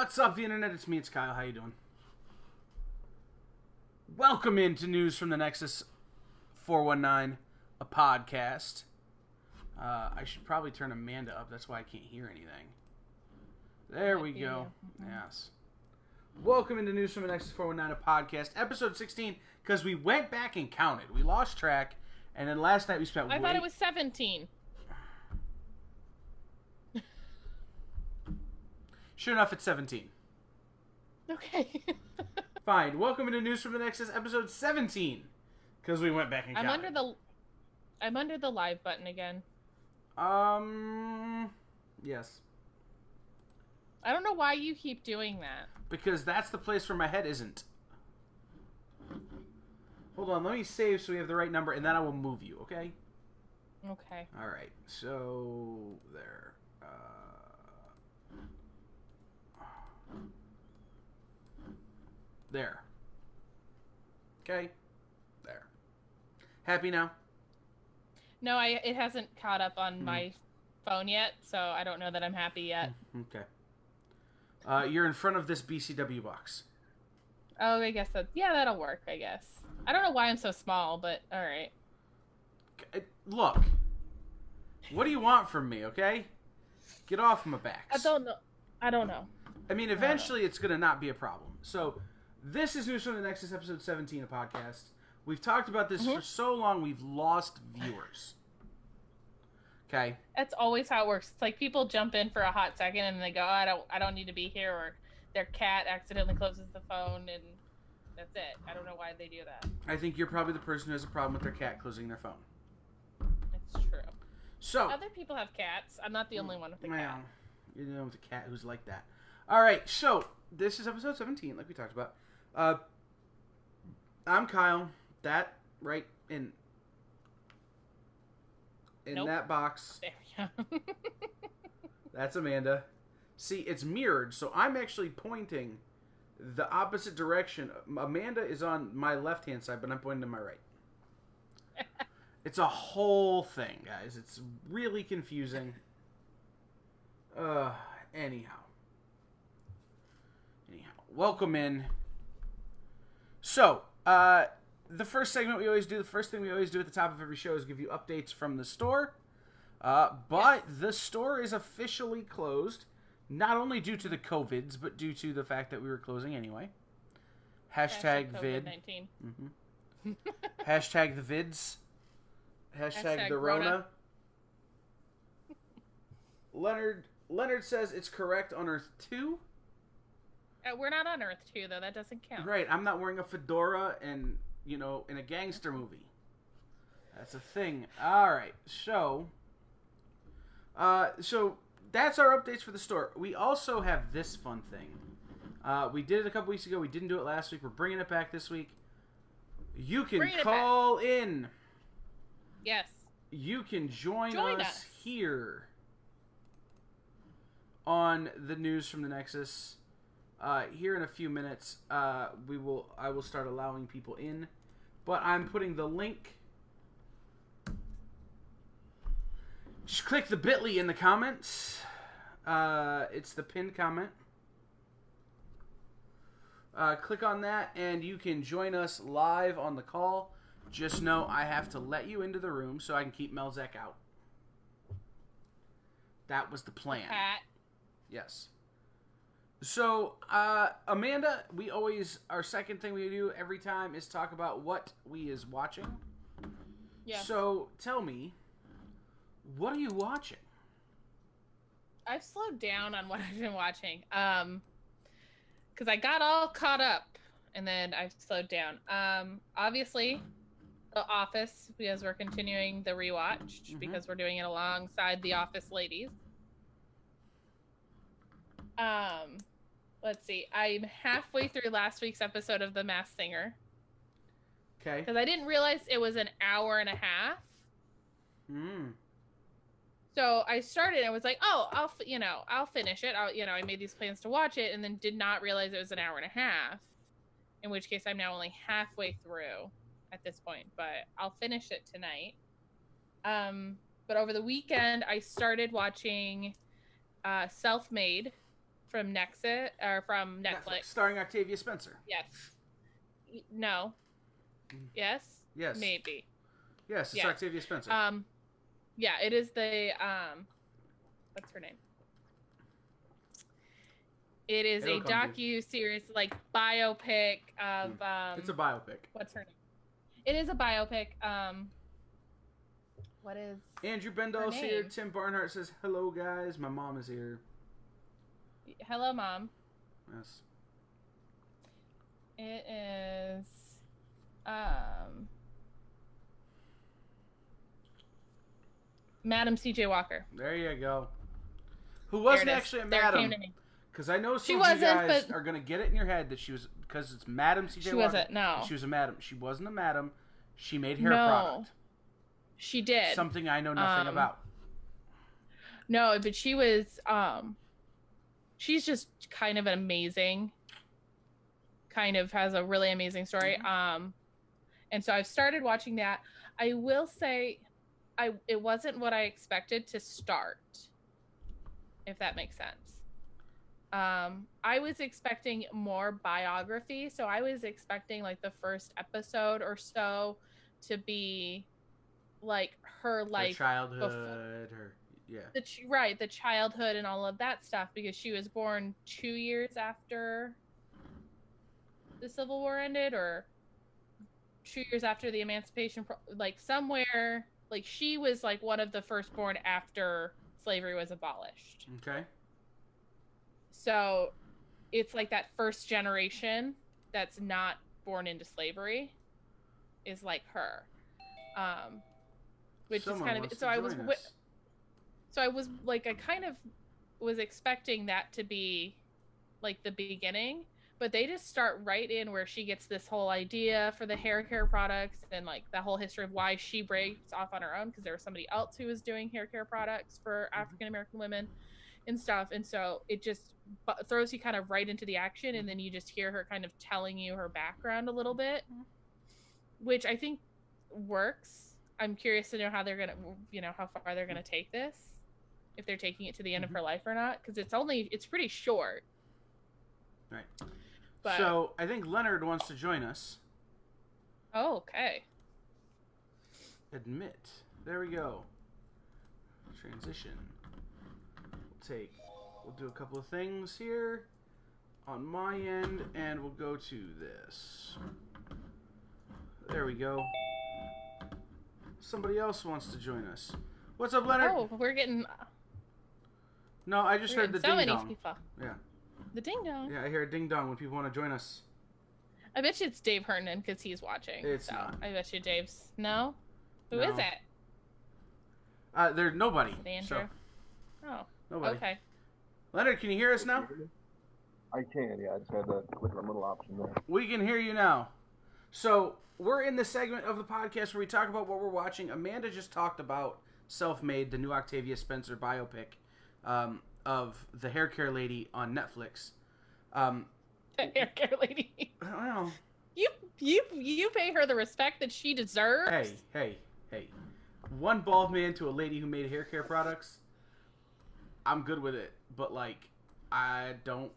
What's up, the internet? It's me, it's Kyle. How you doing? Welcome into News from the Nexus 419, a podcast. I should probably turn Amanda up. That's why I can't hear anything. There we go. Yes. Welcome into News from the Nexus 419, a podcast, episode 16, because we went back and counted. We lost track, and then last night we spent I thought it was 17. Sure enough, it's 17. Okay. Fine. Welcome into News from the Nexus, episode 17, because we went back and counted. I'm under the live button again. Yes. I don't know why you keep doing that. Because that's the place where my head isn't. Hold on, let me save so we have the right number, and then I will move you, okay? Okay. Alright, so there. There. Okay? There. Happy now? No, it hasn't caught up on my phone yet, so I don't know that I'm happy yet. Okay. You're in front of this BCW box. Oh, I guess that'll work, I guess. I don't know why I'm so small, but alright. Look. What do you want from me, okay? Get off my back. I don't know. I mean, eventually it's going to not be a problem. So, this is News from the Nexus, episode 17, a podcast. We've talked about this for so long, we've lost viewers. Okay? That's always how it works. It's like people jump in for a hot second and they go, oh, I don't need to be here, or their cat accidentally closes the phone and that's it. I don't know why they do that. I think you're probably the person who has a problem with their cat closing their phone. It's true. So, other people have cats. I'm not the only one with a cat. You're the one with a cat who's like that. Alright, so, this is episode 17, like we talked about. I'm Kyle. That right in that box. There we go. That's Amanda. See, it's mirrored, so I'm actually pointing the opposite direction. Amanda is on my left-hand side, but I'm pointing to my right. It's a whole thing, guys. It's really confusing. Anyhow. Welcome in. So, the first segment we always do, the first thing we always do at the top of every show is give you updates from the store. But the store is officially closed, not only due to the COVIDs, but due to the fact that we were closing anyway. Hashtag vid. COVID-19. Hashtag the vids. Hashtag the Rona. Leonard says it's correct on Earth 2. We're not on Earth 2, though. That doesn't count. Right. I'm not wearing a fedora and, in a gangster movie. That's a thing. All right. So that's our updates for the store. We also have this fun thing. We did it a couple weeks ago. We didn't do it last week. We're bringing it back this week. You can call in. Yes. You can join us here on the News from the Nexus. Here in a few minutes, I will start allowing people in, but I'm putting the link. Just click the bit.ly in the comments. It's the pinned comment. Click on that, and you can join us live on the call. Just know I have to let you into the room so I can keep Melzek out. That was the plan. Pat. Yes. So, Amanda, our second thing we do every time is talk about what we is watching. Yeah. So, tell me, what are you watching? I've slowed down on what I've been watching. Because I got all caught up, and then I've slowed down. Obviously, The Office, because we're continuing the rewatch, because we're doing it alongside The Office ladies. Let's see. I'm halfway through last week's episode of The Masked Singer. Okay. Because I didn't realize it was an hour and a half. So I started and I was like, oh, I'll finish it. I made these plans to watch it and then did not realize it was an hour and a half. In which case I'm now only halfway through at this point, but I'll finish it tonight. But over the weekend I started watching Self-Made from Nexus or from Netflix. Starring Octavia Spencer. Yes. No. Yes. Yes. Maybe. Yes, it's Octavia Spencer. Yeah, it is the what's her name? It is a docu-series, like biopic of It's a biopic. What's her name? It is a biopic. What is Andrew Bendall's here. Tim Barnhart says, "Hello guys, my mom is here." Hello, Mom. Yes. It is Madam C.J. Walker. There you go. Who wasn't actually a madam. Because I know some of you guys are going to get it in your head that she was, because it's Madam C.J. Walker. She wasn't, no. She was a madam. She wasn't a madam. She made hair product. She did. Something I know nothing about. No, but she was, she's just kind of an amazing, has a really amazing story. And so I've started watching that. I will say, it wasn't what I expected to start, if that makes sense. I was expecting more biography, so I was expecting like the first episode or so to be like her life, childhood, the childhood and all of that stuff, because she was born 2 years after the Civil War ended, or 2 years after the Emancipation, like somewhere, like she was like one of the firstborn after slavery was abolished. Okay. So it's like that first generation that's not born into slavery is like her. Which is kind of, so I was like, I kind of was expecting that to be like the beginning, but they just start right in where she gets this whole idea for the hair care products and like the whole history of why she breaks off on her own, because there was somebody else who was doing hair care products for African American women and stuff. And so it just throws you kind of right into the action, and then you just hear her kind of telling you her background a little bit, which I think works. I'm curious to know how they're gonna, how far they're gonna take this, if they're taking it to the end of her life or not, because it's pretty short. Right. But, so I think Leonard wants to join us. Oh, okay. Admit. There we go. Transition. We'll do a couple of things here on my end, and we'll go to this. There we go. Somebody else wants to join us. What's up, Leonard? Oh, we're getting... No, I just heard the ding-dong. So many people. Yeah. The ding-dong. Yeah, I hear a ding-dong when people want to join us. I bet you it's Dave Hernan, because he's watching. It's not. I bet you Dave's... No? Who is it? There's nobody. Andrew? Oh. Nobody. Okay. Leonard, can you hear us now? I can, yeah. I just had to click on a little option there. We can hear you now. So, we're in the segment of the podcast where we talk about what we're watching. Amanda just talked about Self-Made, the new Octavia Spencer biopic of the hair care lady on Netflix. The hair care lady. I don't know. You pay her the respect that she deserves. Hey. One bald man to a lady who made hair care products. I'm good with it, but like, I don't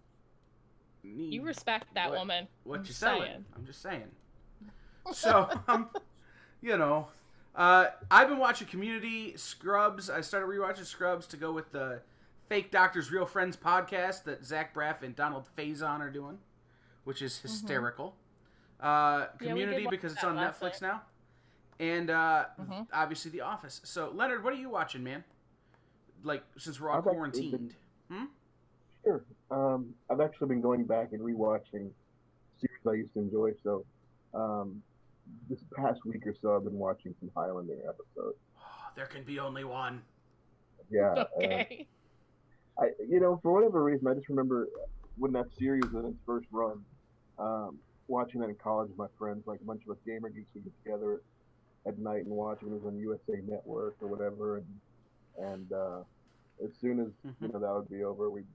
need. You respect that woman. What you selling? I'm just saying. So, I've been watching Community, Scrubs. I started rewatching Scrubs to go with the Fake Doctors, Real Friends podcast that Zach Braff and Donald Faison are doing, which is hysterical. Community, because it's on Netflix now. And obviously The Office. So, Leonard, what are you watching, man? Like, since we're all quarantined. Sure. I've actually been going back and rewatching series I used to enjoy. So, this past week or so, I've been watching some Highlander episodes. There can be only one. Yeah. Okay. For whatever reason, I just remember when that series was in its first run, watching that in college with my friends, like a bunch of us gamer geeks would get together at night and watch it. It was on USA Network or whatever, and as soon as that would be over, we'd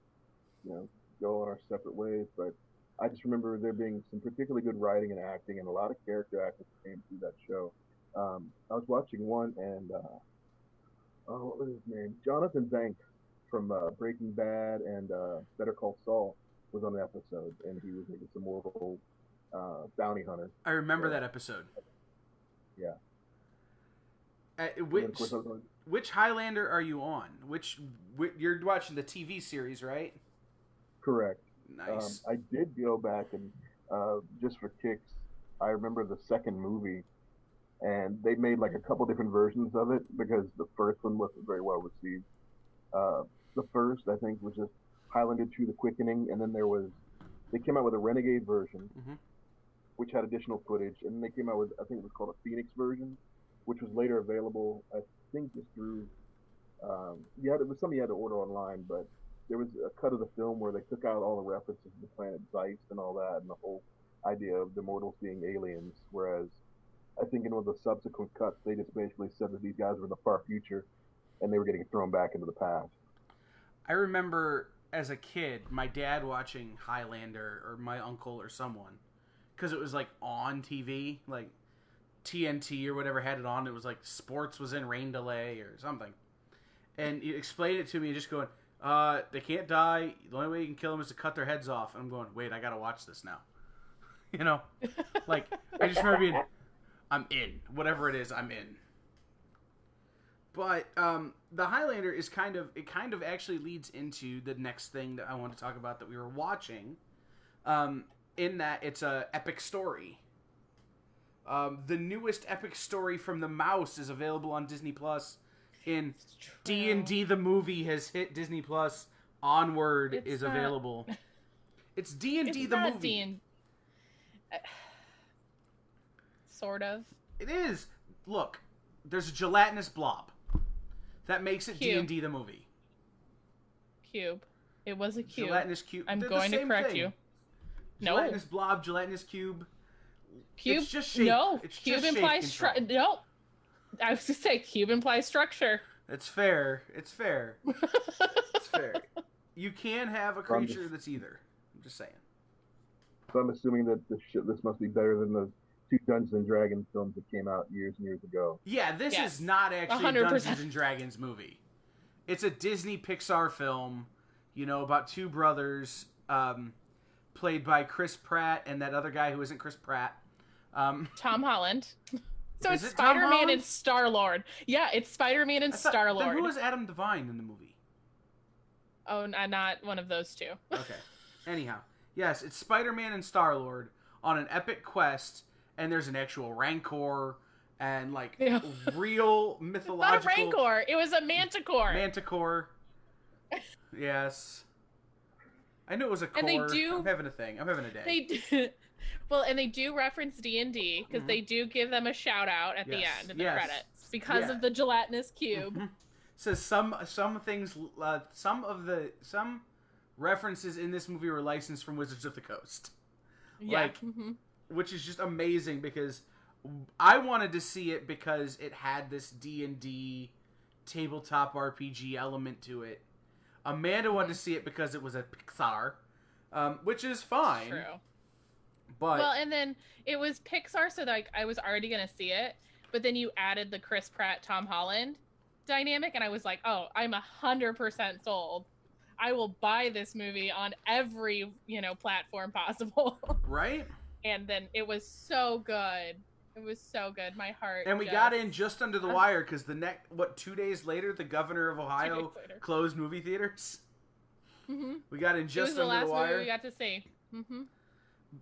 go on our separate ways. But I just remember there being some particularly good writing and acting, and a lot of character actors came through that show. I was watching one, and what was his name? Jonathan Banks from Breaking Bad and Better Call Saul was on the episode, and he was like this immortal bounty hunter. I remember that episode. Yeah. Which Highlander are you on? Which you're watching the TV series, right? Correct. Nice. I did go back and just for kicks, I remember the second movie, and they made like a couple different versions of it because the first one wasn't very well received. The first, I think, was just Highlander 2: The Quickening, and then they came out with a Renegade version, which had additional footage, and then they came out with, I think it was called a Phoenix version, which was later available, I think, just through, it was something you had to order online, but there was a cut of the film where they took out all the references to the planet Zeist and all that, and the whole idea of the mortals being aliens, whereas I think in one of the subsequent cuts, they just basically said that these guys were in the far future, and they were getting thrown back into the past. I remember as a kid, my dad watching Highlander, or my uncle or someone, because it was like on TV, like TNT or whatever had it on. It was like sports was in rain delay or something. And he explained it to me just going, they can't die. The only way you can kill them is to cut their heads off. And I'm going, wait, I got to watch this now. You know? Like, I just remember being, I'm in. Whatever it is, I'm in. But the Highlander is kind of actually leads into the next thing that I want to talk about that we were watching. In that it's a epic story. The newest epic story from the Mouse is available on Disney Plus. In D&D the movie has hit Disney Plus. Onward is available. It's D&D the movie. Sort of. It is. Look, there's a gelatinous blob. That makes it D&D the movie. Cube. It was a cube. Gelatinous cube. I'm going to correct you. No. Gelatinous blob, gelatinous cube. Cube. It's just shape. No. It's cube just implies structure. No. I was going to say cube implies structure. It's fair. It's fair. It's fair. You can have a creature that's either. I'm just saying. So I'm assuming that this must be better than the 2 Dungeons and Dragons films that came out years and years ago. Yeah, this is not actually 100%. A Dungeons and Dragons movie. It's a Disney Pixar film, about 2 brothers, played by Chris Pratt and that other guy who isn't Chris Pratt. Tom Holland. So it's Spider-Man and Star-Lord. Yeah, it's Spider-Man and Star-Lord. Then who was Adam Devine in the movie? Oh, not one of those 2. Okay. Anyhow, yes, it's Spider-Man and Star-Lord on an epic quest, and there's an actual Rancor and real mythological. Not a Rancor. It was a Manticore. Manticore. Yes. I knew it was a core. And they do. I'm having a thing. I'm having a day. They do. Well, and they do reference D&D because they do give them a shout out at the end in the credits because of the gelatinous cube. So some things, some references in this movie were licensed from Wizards of the Coast. Yeah. Which is just amazing because I wanted to see it because it had this D&D tabletop RPG element to it. Amanda wanted to see it because it was a Pixar, which is fine. True. But and then it was Pixar, so I was already gonna see it, but then you added the Chris Pratt, Tom Holland dynamic, and I was like, oh, I'm 100% sold. I will buy this movie on every platform possible. Right. And then it was so good. It was so good. My heart. And we got in just under the wire because 2 days later, the governor of Ohio closed movie theaters. Mm-hmm. We got in just under the wire. It was the last movie we got to see. Mm-hmm.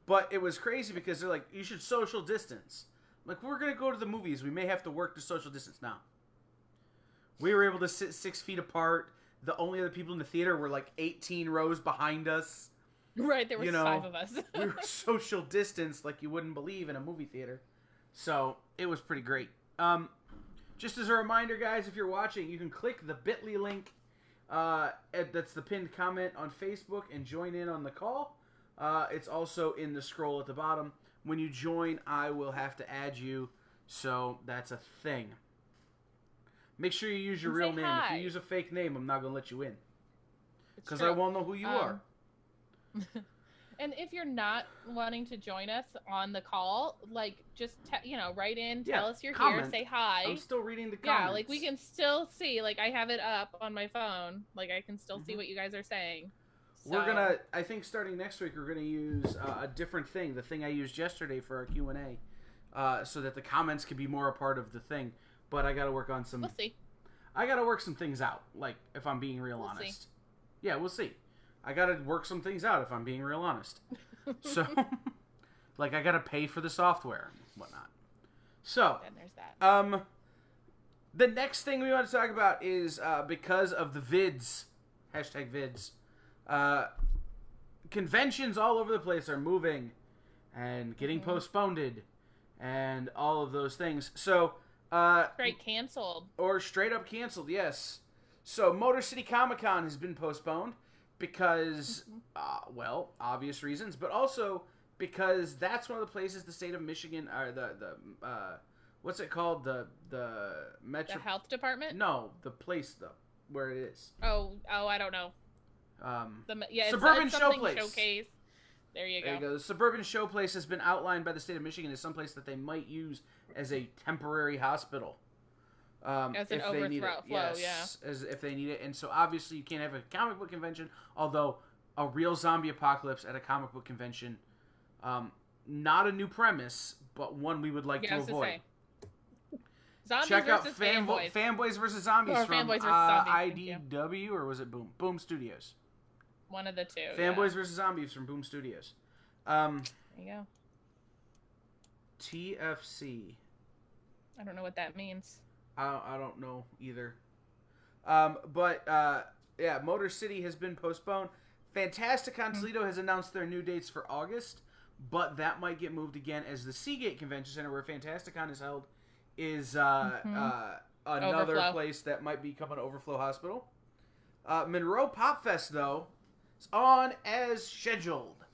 But it was crazy because they're like, you should social distance. Like, we're going to go to the movies. We may have to work to social distance now. We were able to sit 6 feet apart. The only other people in the theater were 18 rows behind us. Right, there was 5 of us. We were social distanced like you wouldn't believe in a movie theater. So, it was pretty great. Just as a reminder, guys, if you're watching, you can click the bit.ly link. That's the pinned comment on Facebook and join in on the call. It's also in the scroll at the bottom. When you join, I will have to add you. So, that's a thing. Make sure you use your real name. Hi. If you use a fake name, I'm not going to let you in. Because I won't know who you are. And if you're not wanting to join us on the call, like, just write in, tell us you're comment. here, say hi. I'm still reading the comments. Yeah, like, we can still see. Like, I have it up on my phone. Like, I can still see what you guys are saying. So. We're gonna, I think, starting next week, we're gonna use a different thing. The thing I used yesterday for our Q&A, so that the comments can be more a part of the thing. But I gotta work on some. We'll see. I gotta work some things out. Like, if I'm being real honest. See. Yeah, we'll see. I gotta work some things out if I'm being real honest. So, like, I gotta pay for the software and whatnot. So, then there's that. The next thing we want to talk about is because of the vids, #vids, conventions all over the place are moving and getting postponed and all of those things. So, straight canceled. Or straight up canceled, yes. So, Motor City Comic Con has been postponed because, well, obvious reasons, but also because that's one of the places the state of Michigan, or what's it called? The Metro... The health department? No, the place, though, where it is. Oh, I don't know. Suburban it's Showplace. Showcase. There you go. The Suburban Showplace has been outlined by the state of Michigan as someplace that they might use as a temporary hospital. As an overflow, yes, as if they need it. And so obviously you can't have a comic book convention, although a real zombie apocalypse at a comic book convention, not a new premise, but one we would like to avoid. Zombies Check out versus Fanboys versus Zombies from Fanboys versus Zombies, IDW, or was it Boom Studios? One of the two. Fanboys versus Zombies from Boom Studios. There you go. TFC. I don't know what that means. I don't know either. But Motor City has been postponed. Fantasticon Toledo has announced their new dates for August, but that might get moved again as the Seagate Convention Center, where Fantasticon is held, is another Overflow. place that might become an overflow hospital. Monroe Pop Fest, though, is on as scheduled.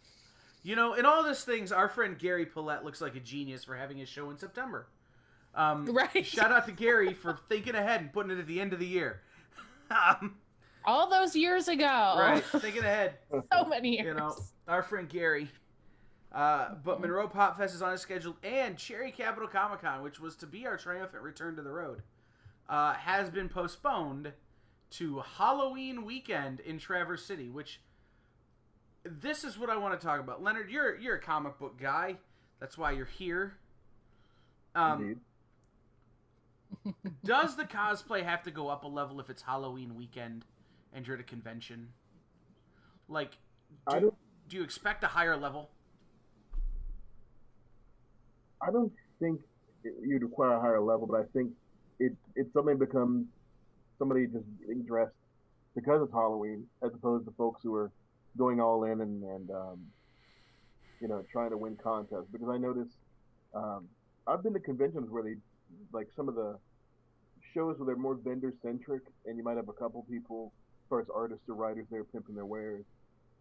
You know, in all these things, our friend Gary Paulette looks like a genius for having his show in September. Right. Shout out to Gary for thinking ahead and putting it at the end of the year. All those years ago. Right, thinking ahead. So many years. You know, our friend Gary. But Monroe Pop Fest is on his schedule, and Cherry Capital Comic Con, which was to be our triumphant return to the road, has been postponed to Halloween weekend in Traverse City, which this is what I want to talk about. Leonard, you're a comic book guy. That's why you're here. Indeed. Does the cosplay have to go up a level if it's Halloween weekend and you're at a convention? Like, do you expect a higher level? I don't think you'd require a higher level, but I think it suddenly becomes somebody just getting dressed because it's Halloween, as opposed to folks who are going all in and trying to win contests. Because I noticed I've been to conventions where they, like, some of the shows where they're more vendor centric, and you might have a couple people, as far as artists or writers, there pimping their wares,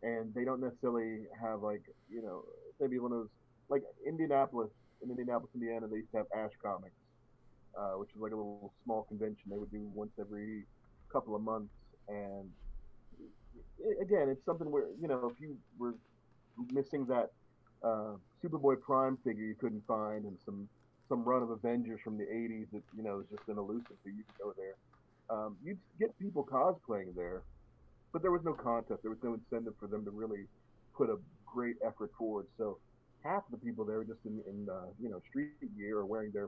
and they don't necessarily have, like, maybe one of those, like Indianapolis, Indiana, they used to have Ash Comics, which was like a little small convention they would do once every couple of months. And again, it's something where, if you were missing that Superboy Prime figure you couldn't find, and some run of Avengers from the 80s that, is just an elusive, so you could go there. You'd get people cosplaying there, but there was no contest. There was no incentive for them to really put a great effort forward. So half of the people there were just in street gear, or wearing the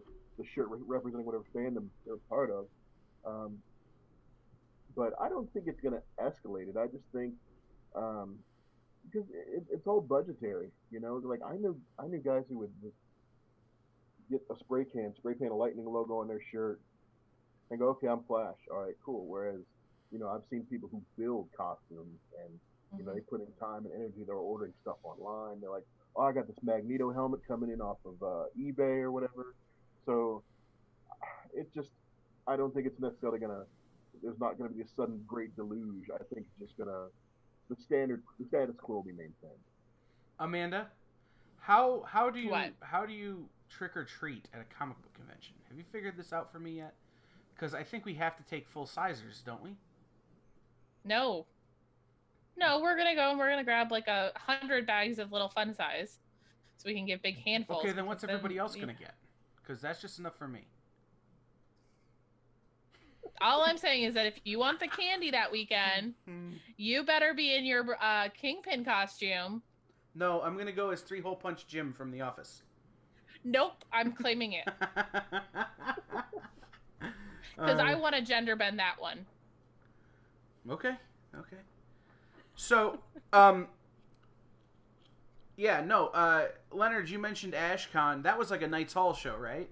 shirt representing whatever fandom they're part of. But I don't think it's going to escalate it. I just think because it's all budgetary, Like, I knew guys who would just get a spray paint a Lightning logo on their shirt and go, okay, I'm Flash. All right, cool. Whereas, I've seen people who build costumes, and they put in time and energy. They're ordering stuff online. They're like, oh, I got this Magneto helmet coming in off of eBay or whatever. So it's just, I don't think it's necessarily there's not going to be a sudden great deluge. I think it's just the status quo will be maintained. Amanda, how do you What? how do you trick or treat at a comic book convention? Have you figured this out for me yet? Because I think we have to take full sizers, don't we? No. No, we're gonna go and we're gonna grab like 100 bags of little fun size, so we can give big handfuls. Okay, then what's everybody else gonna get? Because that's just enough for me. All I'm saying is that if you want the candy that weekend, you better be in your Kingpin costume. No, I'm gonna go as 3-hole punch Jim from The Office. Nope, I'm claiming it. Because I want to gender bend that one. Okay. So, yeah, no, Leonard, you mentioned AshCon. That was like a Knights Hall show, right?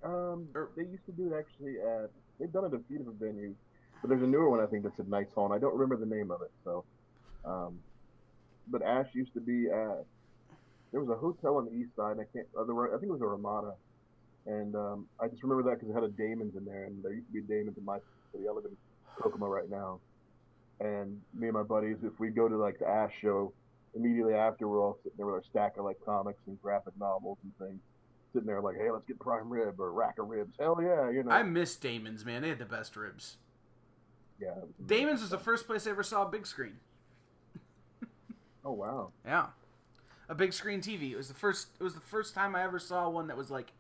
They used to do it actually at. They've done it at a few different venues, but there's a newer one I think that's at Knights Hall, and I don't remember the name of it. So, but Ash used to be at. There was a hotel on the east side. And I think it was a Ramada, and I just remember that because it had a Damon's in there, and there used to be a Damon's in my city. I live in Kokomo right now, and me and my buddies, if we go to like the Ash show, immediately after we're all sitting there with our stack of like comics and graphic novels and things. Sitting there like, hey, let's get prime rib or rack of ribs. Hell yeah, you know. I miss Damon's, man. They had the best ribs. Yeah. Damon's was the first place I ever saw a big screen. Oh wow. Yeah, a big screen TV. It was the first time I ever saw one that was like,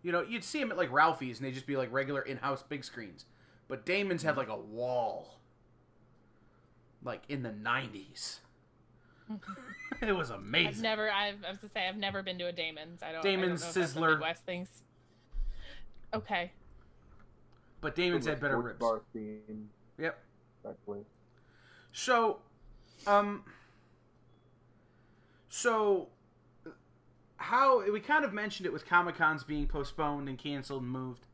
you know, you'd see them at like Ralphie's and they'd just be like regular in-house big screens, but Damon's had like a wall, like in the 90s. It was amazing. I've never been to a Damon's. Damon's I don't know Sizzler. Midwest things. Okay. But Damon's had better ribs. Bar theme. Yep. Exactly. So, how we kind of mentioned it with Comic-Cons being postponed and canceled and moved.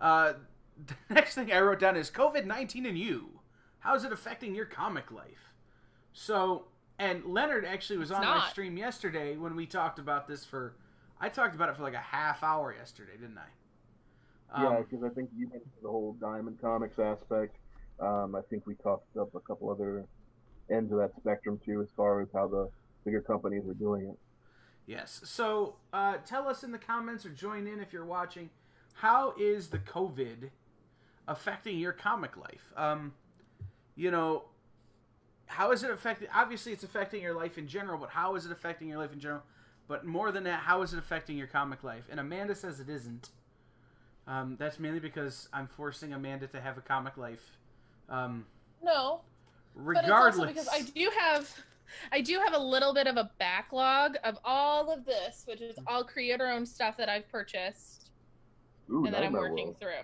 The next thing I wrote down is COVID-19 and you. How is it affecting your comic life? So, and Leonard actually was on my stream yesterday when we talked about this I talked about it for like a half hour yesterday, didn't I? Yeah, because I think you mentioned the whole Diamond Comics aspect. I think we talked up a couple other ends of that spectrum too, as far as how the bigger companies are doing it. Yes. So tell us in the comments or join in if you're watching. How is the COVID affecting your comic life? You know, how is it affecting? Obviously, it's affecting your life in general, but how is it affecting your life in general? But more than that, how is it affecting your comic life? And Amanda says it isn't. That's mainly because I'm forcing Amanda to have a comic life. No. Regardless, but it's also because I do have a little bit of a backlog of all of this, which is all creator-owned stuff that I've purchased and that I'm working through.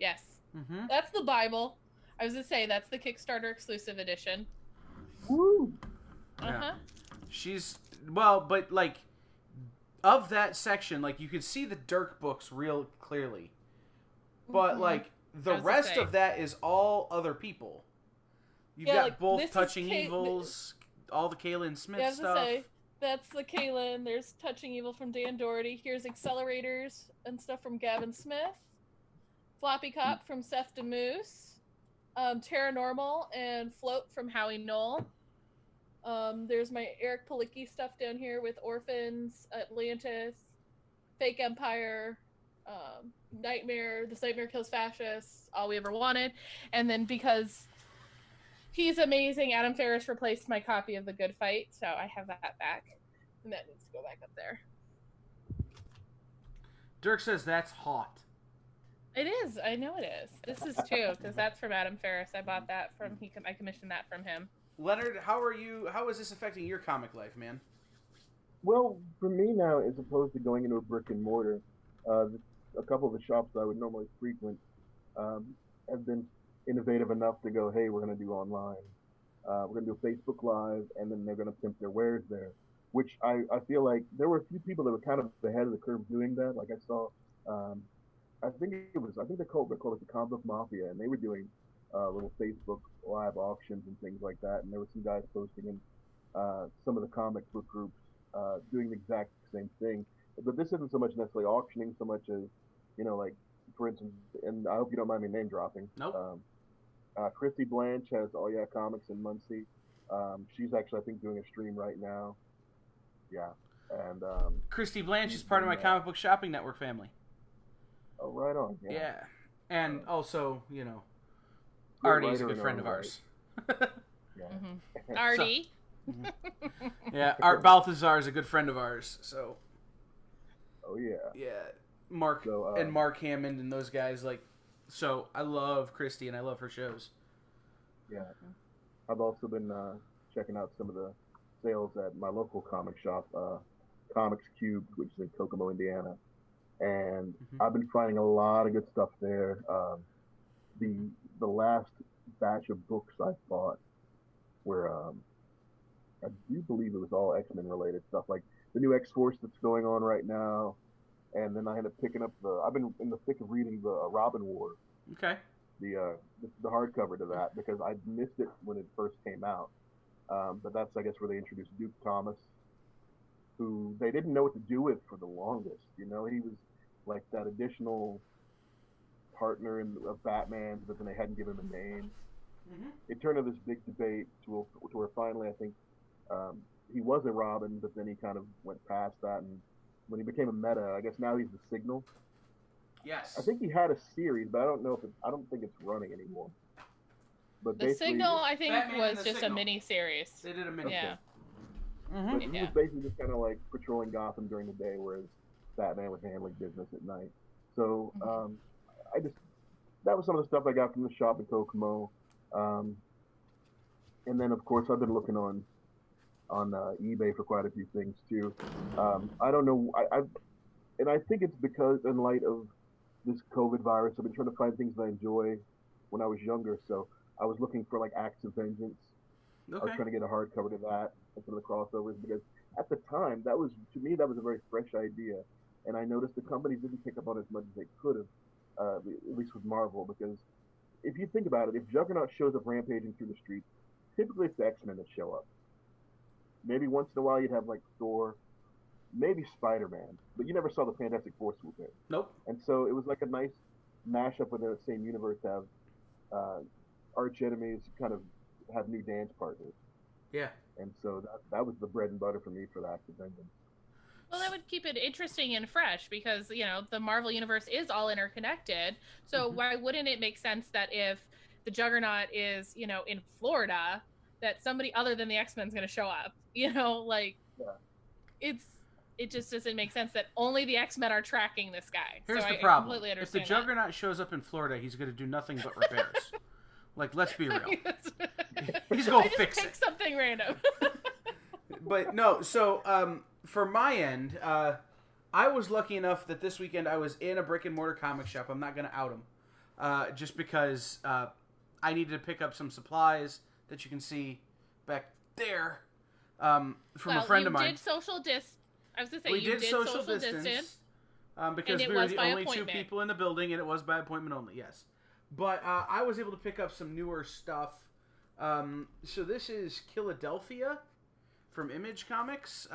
Yes. Mm-hmm. That's the Bible. I was going to say, that's the Kickstarter exclusive edition. Woo! Uh-huh. Yeah. But like, of that section, like, you could see the Dirk books real clearly. But, like, the rest of that is all other people. You've got like, both Touching Evils, all the Kaylin Smith stuff. That's the Kaylin. There's Touching Evil from Dan Doherty. Here's Accelerators and stuff from Gavin Smith. Floppy Cop from Seth DeMoose. Terranormal and Float from Howie Knoll. There's my Eric Palicki stuff down here with Orphans, Atlantis, Fake Empire, Nightmare, This Nightmare Kills Fascists, All We Ever Wanted. And then because he's amazing, Adam Ferris replaced my copy of The Good Fight, so I have that back. And that needs to go back up there. Dirk says that's hot. It is. I know it is. This is too, because that's from Adam Ferris. I bought that from I commissioned that from him. Leonard, how is this affecting your comic life, man? Well, for me now, as opposed to going into a brick and mortar, a couple of the shops I would normally frequent have been innovative enough to go, hey, we're going to do online. We're going to do a Facebook Live, and then they're going to pimp their wares there, which I feel like there were a few people that were kind of ahead of the curve doing that. Like I saw, I think they called it the Comic Book Mafia, and they were doing little Facebook Live auctions and things like that. And there were some guys posting in some of the comic book groups doing the exact same thing. But this isn't so much necessarily auctioning, so much as, you know, like, for instance, and I hope you don't mind me name dropping. Nope. Christy Blanche has All Yeah Comics in Muncie. She's actually, I think, doing a stream right now. Yeah. And Christy Blanche is part of my Comic Book Shopping Network family. Oh, right on. Yeah. And also, you know, Artie's a good friend of ours. Yeah. Mm-hmm. Artie. Yeah, Art Balthazar is a good friend of ours. So. Oh yeah. Yeah, Mark and Mark Hammond and those guys like. So I love Christy and I love her shows. Yeah, I've also been checking out some of the sales at my local comic shop, Comics Cube, which is in Kokomo, Indiana, and I've been finding a lot of good stuff there. The last batch of books I bought were I do believe it was all X-Men related stuff, like the new X-Force that's going on right now, and then I ended up picking up I've been in the thick of reading the Robin War. Okay. The hardcover to that because I missed it when it first came out. But that's, I guess, where they introduced Duke Thomas, who they didn't know what to do with for the longest. You know, he was like that additional partner of Batman, but then they hadn't given him a name. Mm-hmm. It turned into this big debate to where finally I think he was a Robin, but then he kind of went past that, and when he became a meta, I guess now he's the Signal. Yes. I think he had a series, but I don't think it's running anymore. But the Signal, I think, Batman was just a mini series. They did a mini. Yeah. Mm-hmm. But he was basically just kind of like patrolling Gotham during the day, whereas Batman was handling business at night. So that was some of the stuff I got from the shop in Kokomo. And then, of course, I've been looking on eBay for quite a few things too. I don't know. And I think it's because in light of this COVID virus, I've been trying to find things that I enjoy when I was younger. So I was looking for like Acts of Vengeance. Okay. I was trying to get a hardcover to that and some of the crossovers because at the time that was a very fresh idea, and I noticed the companies didn't pick up on it as much as they could have, at least with Marvel. Because if you think about it, if Juggernaut shows up rampaging through the streets, typically it's the X-Men that show up. Maybe once in a while you'd have like Thor, maybe Spider-Man, but you never saw the Fantastic Four swoop in. Nope. And so it was like a nice mashup within the same universe to have arch enemies kind of have new dance partners. Yeah. And so that was the bread and butter for me for the Acts of Vengeance. Well, that would keep it interesting and fresh because, you know, the Marvel Universe is all interconnected. So why wouldn't it make sense that if the Juggernaut is, you know, in Florida, that somebody other than the X-Men is going to show up? You know, like, it just doesn't make sense that only the X-Men are tracking this guy. Here's so the problem. Completely if understand the Juggernaut shows up in Florida, he's going to do nothing but repairs. Like, let's be real. He's going to fix it. Something random. But no, so for my end, I was lucky enough that this weekend I was in a brick and mortar comic shop. I'm not going to out them, just because I needed to pick up some supplies that you can see back there from a friend of mine. You did social distance. I was going to say, we did social distance. Because we were the only two people in the building, and it was by appointment only, yes. But I was able to pick up some newer stuff. So this is Philadelphia from Image Comics.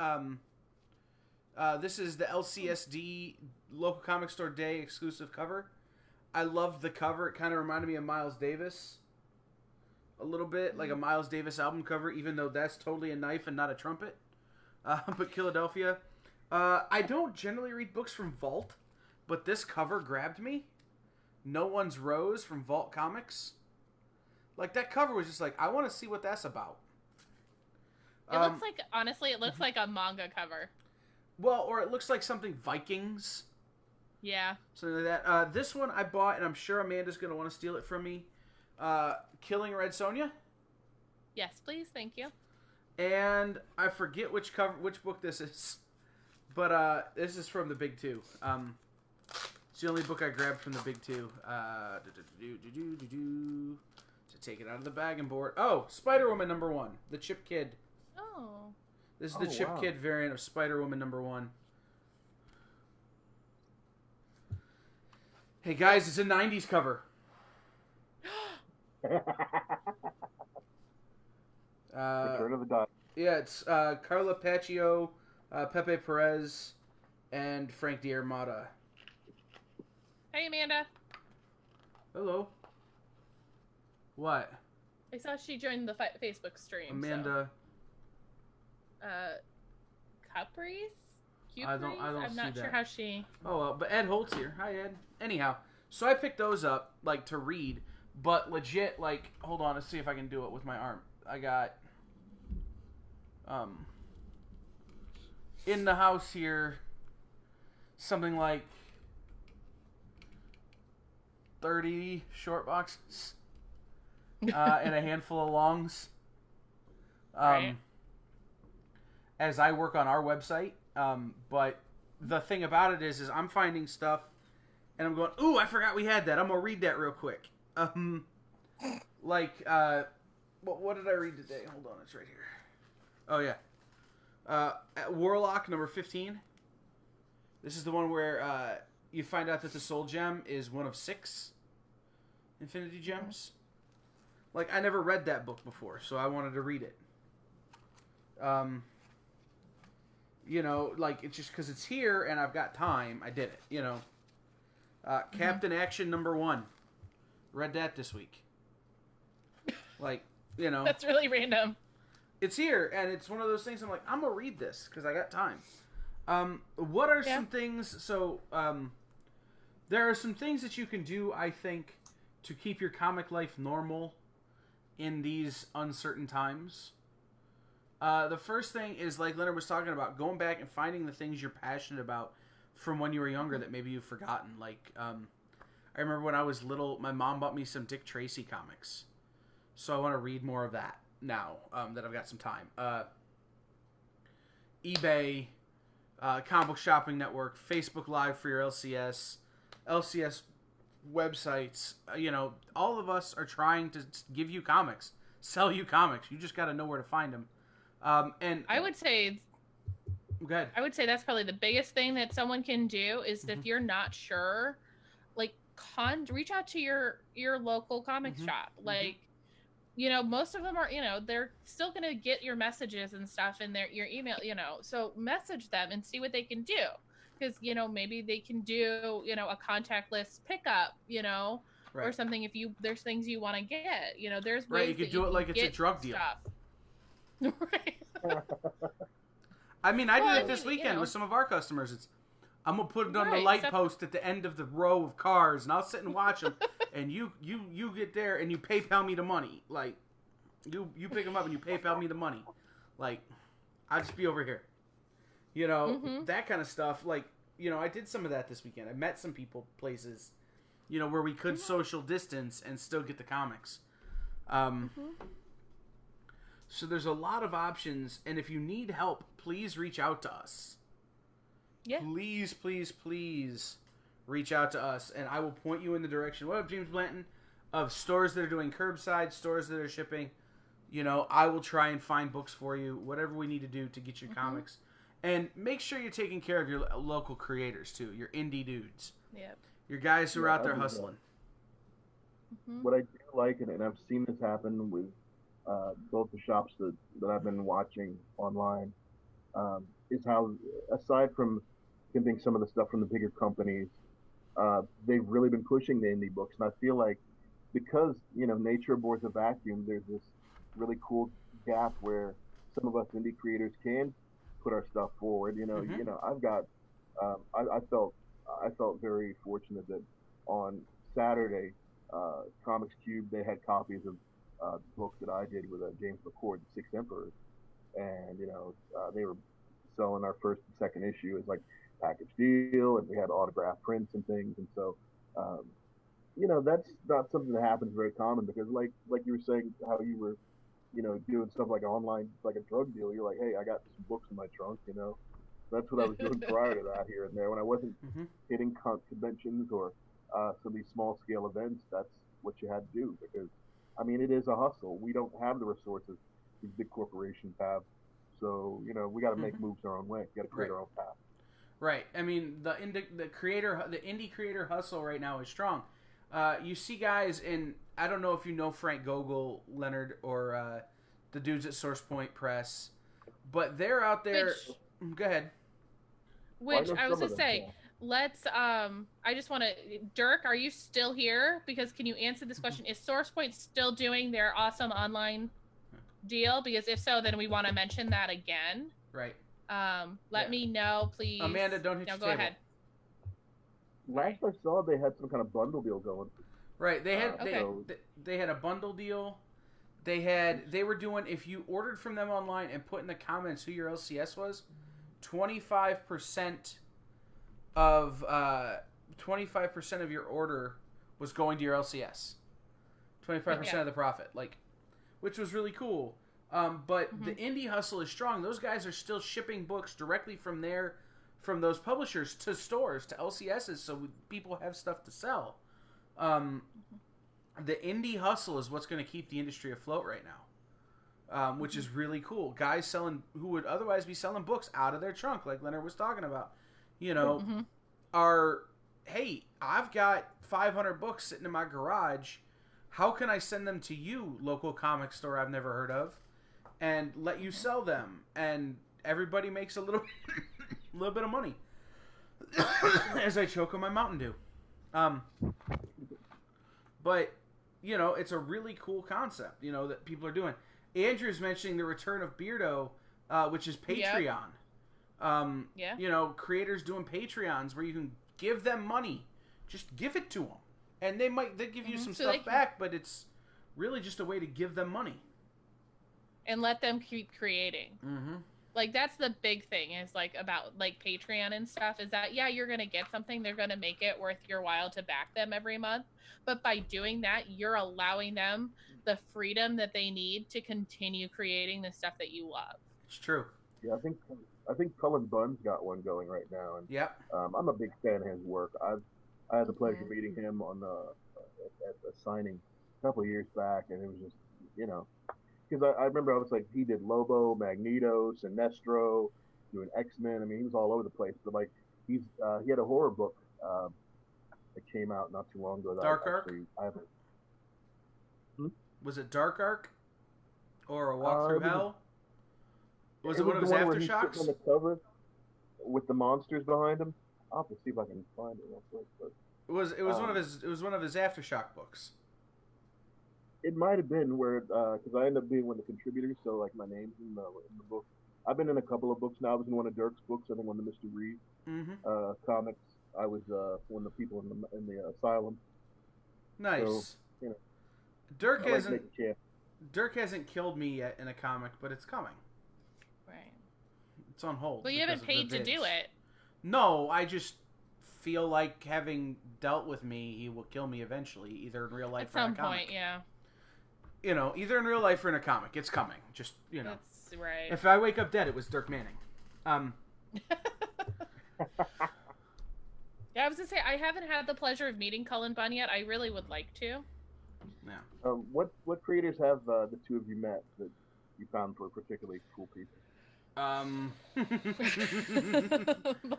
This is the LCSD Local Comic Store Day exclusive cover. I loved the cover. It kind of reminded me of Miles Davis. A little bit, like a Miles Davis album cover, even though that's totally a knife and not a trumpet. But Philadelphia. I don't generally read books from Vault, but this cover grabbed me. No One's Rose from Vault Comics. Like, that cover was just like, I want to see what that's about. It looks like, honestly, it looks like a manga cover. Well, or it looks like something Vikings. Yeah. Something like that. This one I bought, and I'm sure Amanda's going to want to steal it from me. Killing Red Sonja. Yes, please. Thank you. And I forget which book this is. But this is from the Big Two. It's the only book I grabbed from the Big Two. To take it out of the bag and board. Oh, Spider-Woman #1. The Chip Kid. Oh. This is the Chip Kid variant of Spider-Woman #1. Hey guys, it's a 90s cover. Return of the Dot. Yeah, it's Carla Paccio, Pepe Perez, and Frank D'Armata. Hey, Amanda. Hello. What? I saw she joined the Facebook stream. Amanda. So. Caprice? I don't I'm see not that. sure how she... Oh, well, but Ed Holt's here. Hi, Ed. Anyhow, so I picked those up, like, to read, But legit, like, hold on, let's see if I can do it with my arm. I got, in the house here, something like 30 short boxes, and a handful of longs. Right. As I work on our website, but the thing about it is I'm finding stuff, and I'm going, ooh, I forgot we had that. I'm gonna read that real quick. What did I read today? Hold on, it's right here. Oh yeah, at Warlock number 15. This is the one where you find out that the soul gem is one of 6 infinity gems. Like, I never read that book before, so I wanted to read it. You know, like, it's just because it's here and I've got time, I did it, you know. Captain Action number 1. Read that this week. Like, you know. That's really random. It's here, and it's one of those things I'm like, I'm going to read this because I got time. What are some things, there are some things that you can do, I think, to keep your comic life normal in these uncertain times. The first thing is, like Leonard was talking about, going back and finding the things you're passionate about from when you were younger that maybe you've forgotten. Like, I remember when I was little, my mom bought me some Dick Tracy comics. So I want to read more of that now that I've got some time. eBay, Comic Book Shopping Network, Facebook Live for your LCS websites. You know, all of us are trying to give you comics, sell you comics. You just got to know where to find them. And I would say, go ahead. I would say that's probably the biggest thing that someone can do is if you're not sure, like, reach out to your local comic shop. Like, you know, most of them are, you know, they're still going to get your messages and stuff in your email, you know, so message them and see what they can do. Because, you know, maybe they can do, you know, a contactless pickup, you know, or something if there's things you want to get, you know, there's ways you could do it like it's a drug deal. Right. I mean, I did it this weekend with some of our customers. I'm gonna put it on the light post at the end of the row of cars, and I'll sit and watch them. And you get there and you PayPal me the money. Like, you pick them up and you PayPal me the money. Like, I'll just be over here. You know, that kind of stuff. Like, you know, I did some of that this weekend. I met some people, places, you know, where we could social distance and still get the comics. So there's a lot of options, and if you need help, please reach out to us. Yeah. Please, please, please reach out to us, and I will point you in the direction. What up, James Blanton? Of stores that are doing curbside, stores that are shipping. You know, I will try and find books for you, whatever we need to do to get your comics. And make sure you're taking care of your local creators, too, your indie dudes. Yep. Your guys who are out there hustling. What I do like, and I've seen this happen with both the shops that I've been watching online, is how, aside from getting some of the stuff from the bigger companies, they've really been pushing the indie books. And I feel like because, you know, nature abhors a vacuum, there's this really cool gap where some of us indie creators can put our stuff forward. You know, I've got, I felt very fortunate that on Saturday, Comics Cube, they had copies of the book that I did with James McCord, The Six Emperors, and you know they were selling our first and second issue as like package deal, and we had autographed prints and things, and so you know that's not something that happens very common because like you were saying how you were, you know, doing stuff like online, like a drug deal. You're like, hey, I got some books in my trunk, you know. That's what I was doing prior to that here and there when I wasn't hitting conventions or some of these small scale events. That's what you had to do because, I mean, it is a hustle. We don't have the resources these big corporations have. So, you know, we got to make moves our own way. We got to create our own path. Right. I mean, the indie creator hustle right now is strong. You see guys in, I don't know if you know Frank Gogol, Leonard, or the dudes at Source Point Press, but they're out there. Go ahead. Which I was going to say, let's, I just want to, Dirk, are you still here? Because can you answer this question? Is SourcePoint still doing their awesome online deal? Because if so, then we want to mention that again. Right. Let me know, please. Amanda, don't hit your go table. ahead. Last I saw, they had some kind of bundle deal going. Right. They had Okay. they had a bundle deal. They were doing, if you ordered from them online and put in the comments who your LCS was, 25% of 25% of your order was going to your LCS. 25% of the profit, like, which was really cool. But the indie hustle is strong. Those guys are still shipping books directly from those publishers to stores, to LCSs, so people have stuff to sell. The indie hustle is what's going to keep the industry afloat right now, which is really cool. Guys who would otherwise be selling books out of their trunk, like Leonard was talking about, are, hey, I've got 500 books sitting in my garage. How can I send them to you, local comic store I've never heard of, and let you sell them? And everybody makes a little bit of money as I choke on my Mountain Dew. But, it's a really cool concept, that people are doing. Andrew's mentioning the return of Beardo, which is Patreon. Yep. Creators doing Patreons where you can give them money. Just give it to them. And they give you some stuff back, but it's really just a way to give them money. And let them keep creating. Mm-hmm. Like, that's the big thing is, like, about, like, Patreon and stuff is that, yeah, you're going to get something. They're going to make it worth your while to back them every month. But by doing that, you're allowing them the freedom that they need to continue creating the stuff that you love. It's true. Yeah, I think Cullen Bunn's got one going right now. And, yep. I'm a big fan of his work. I had the pleasure of meeting him at a signing a couple of years back, and it was just, because I remember I was like, he did Lobo, Magneto, Sinestro, doing X-Men. I mean, he was all over the place. But like, he had a horror book that came out not too long ago. Dark Ark? I haven't. Was it Dark Ark? Or A Walk Through Hell? Was it one of his Aftershocks? On the cover with the monsters behind him. I'll have to see if I can find it real quick. But, it was one of his Aftershock books. It might have been where, because I ended up being one of the contributors, so like my name's in the book. I've been in a couple of books now. I was in one of Dirk's books. I think one of Mr. Reed comics. I was one of the people in the asylum. Nice. So, Dirk hasn't killed me yet in a comic, but it's coming. Right. It's on hold. Well, you haven't paid to do it. No, I just feel like, having dealt with me, he will kill me eventually, either in real life or in a comic. At some point, yeah. Either in real life or in a comic. It's coming. Just, That's right. If I wake up dead, it was Dirk Manning. Yeah, I was going to say, I haven't had the pleasure of meeting Cullen Bunn yet. I really would like to. Yeah. What creators have the two of you met that you found were particularly cool people? The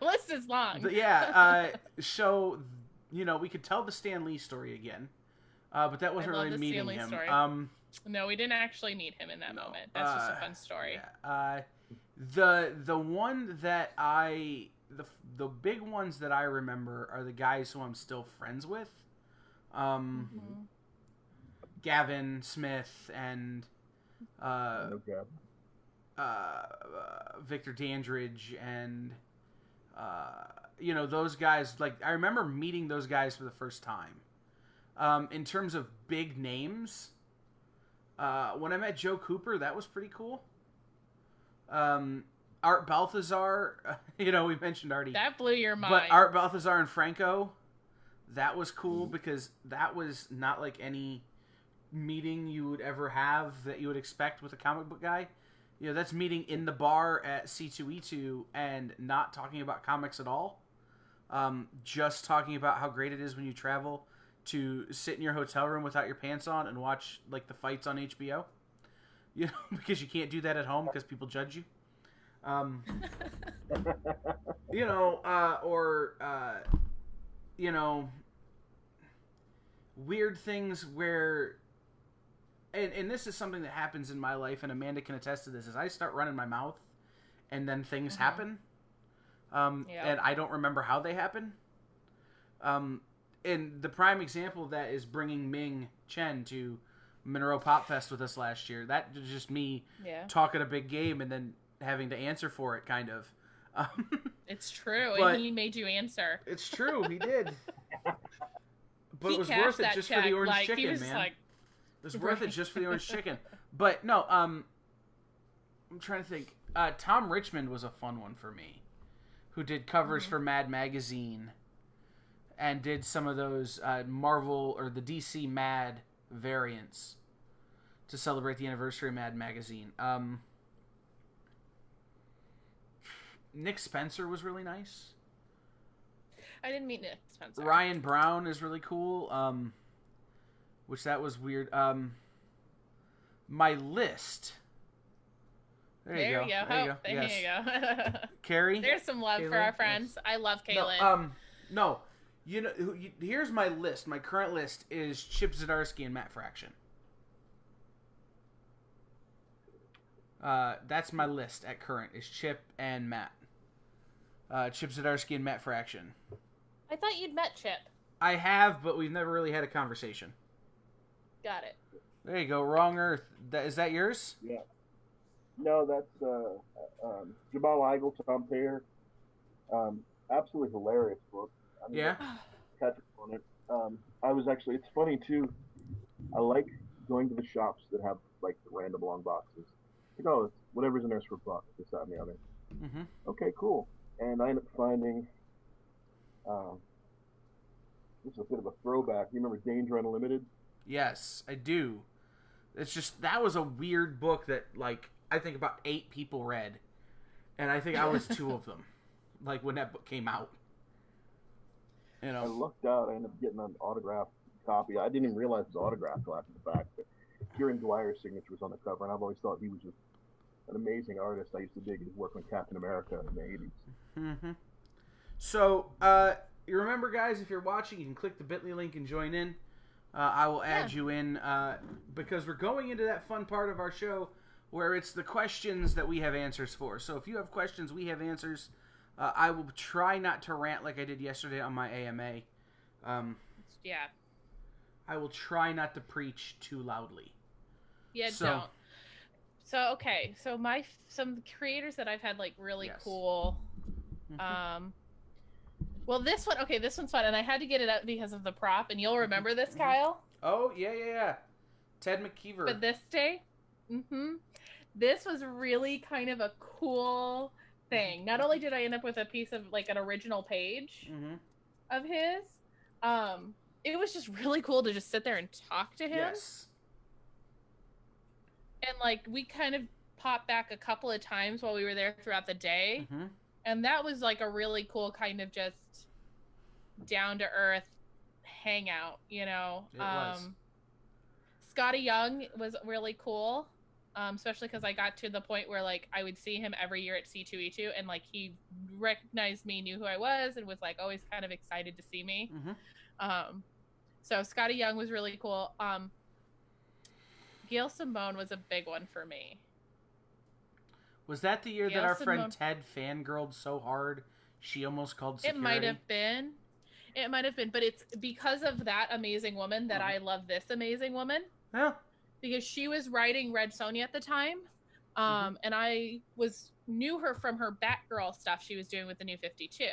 list is long. So, we could tell the Stan Lee story again, but that wasn't really meeting him. No, we didn't actually meet him in that moment. That's just a fun story. Yeah. The one that the big ones that I remember are the guys who I'm still friends with. Gavin Smith and Victor Dandridge and those guys. Like, I remember meeting those guys for the first time. In terms of big names, when I met Joe Cooper, that was pretty cool. Art Balthazar, we mentioned already. That blew your mind. But Art Balthazar and Franco, that was cool because that was not like any meeting you would ever have that you would expect with a comic book guy. That's meeting in the bar at C2E2 and not talking about comics at all. Just talking about how great it is when you travel to sit in your hotel room without your pants on and watch like the fights on HBO. Because you can't do that at home because people judge you. Weird things where, and this is something that happens in my life, and Amanda can attest to this, is I start running my mouth, and then things happen, and I don't remember how they happen. And the prime example of that is bringing Ming Chen to Monroe Pop Fest with us last year. That was just me talking a big game and then having to answer for it, kind of. It's true, and he made you answer. It's true, he did. But he it was cashed worth it that just check. for the orange like, chicken, he was man. Like, it was worth it just for the orange chicken. But no, I'm trying to think. Tom Richmond was a fun one for me, who did covers for Mad Magazine and did some of those Marvel or the DC Mad variants to celebrate the anniversary of Mad Magazine. Nick Spencer was really nice. I didn't meet Nick Spencer. Ryan Brown is really cool. Which that was weird. My list. There you go. There you go. Carrie? There's some love Kaylin? for our friends. Yes. I love Kaylin. No. You know, here's my list. My current list is Chip Zdarsky and Matt Fraction. That's my list at current, is Chip and Matt. Chip Zdarsky and Matt Fraction. I thought you'd met Chip. I have, but we've never really had a conversation. Got it. There you go. Wrong Earth. Is that yours? Yeah. No, that's Jamal Igle, Tom Payer. Absolutely hilarious book. I mean, yeah. Catch up on it. I was actually. It's funny too. I like going to the shops that have like the random long boxes. Like, oh, it's whatever's in there's for $1, this, that, and the other. Mm-hmm. Okay, cool. And I ended up finding. This is a bit of a throwback. You remember Danger Unlimited? Yes, I do. It's just, that was a weird book that, like, I think about 8 people read. And I think I was 2 of them. Like, when that book came out. You know. I lucked out. I ended up getting an autographed copy. I didn't even realize it was autographed till after the fact. But Kieran Dwyer's signature was on the cover, and I've always thought he was just an amazing artist. I used to dig his work on Captain America in the 80s. Mm-hmm. So, you remember, guys, if you're watching, you can click the bit.ly link and join in. I will add you in because we're going into that fun part of our show where it's the questions that we have answers for. So if you have questions, we have answers. I will try not to rant like I did yesterday on my AMA. Yeah. I will try not to preach too loudly. Yeah, don't. So, okay. So some creators that I've had like really cool. Well, this one's fun, and I had to get it up because of the prop, and you'll remember this, Kyle. Oh, yeah. Ted McKeever. But this day, this was really kind of a cool thing. Not only did I end up with a piece of, like, an original page of his, it was just really cool to just sit there and talk to him. Yes. And, like, we kind of popped back a couple of times while we were there throughout the day. And that was like a really cool kind of just down to earth hangout, you know. It was. Scotty Young was really cool, especially because I got to the point where like I would see him every year at C2E2, and like he recognized me, knew who I was, and was like always kind of excited to see me. So Scotty Young was really cool. Gail Simone was a big one for me. Was that the year that our friend Ted fangirled so hard she almost called security? It might have been, but it's because of that amazing woman that I love this amazing woman. Yeah. Because she was writing Red Sonja at the time, and I knew her from her Batgirl stuff she was doing with the New 52.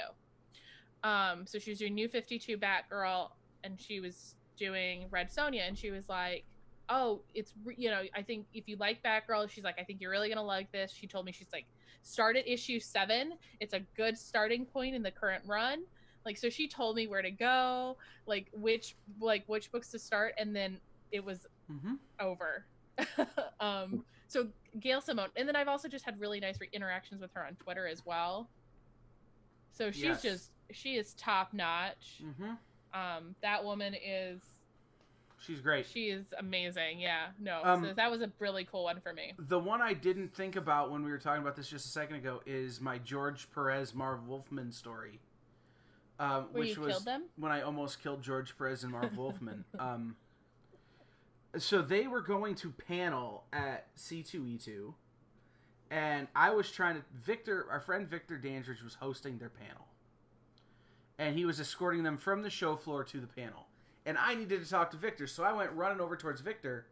So she was doing New 52 Batgirl, and she was doing Red Sonja, and she was like, oh, it's, you know, I think if you like Batgirl, she's like, I think you're really going to like this. She told me, she's like, start at issue 7. It's a good starting point in the current run. Like, so she told me where to go, like which books to start. And then it was over. So Gail Simone. And then I've also just had really nice interactions with her on Twitter as well. So she's she is top notch. That woman is, she's great. She is amazing. Yeah. No. So that was a really cool one for me. The one I didn't think about when we were talking about this just a second ago is my George Perez, Marv Wolfman story. Where you killed them? When I almost killed George Perez and Marv Wolfman. So they were going to panel at C2E2, and I was trying to... our friend Victor Dandridge was hosting their panel. And he was escorting them from the show floor to the panel. And I needed to talk to Victor, so I went running over towards Victor,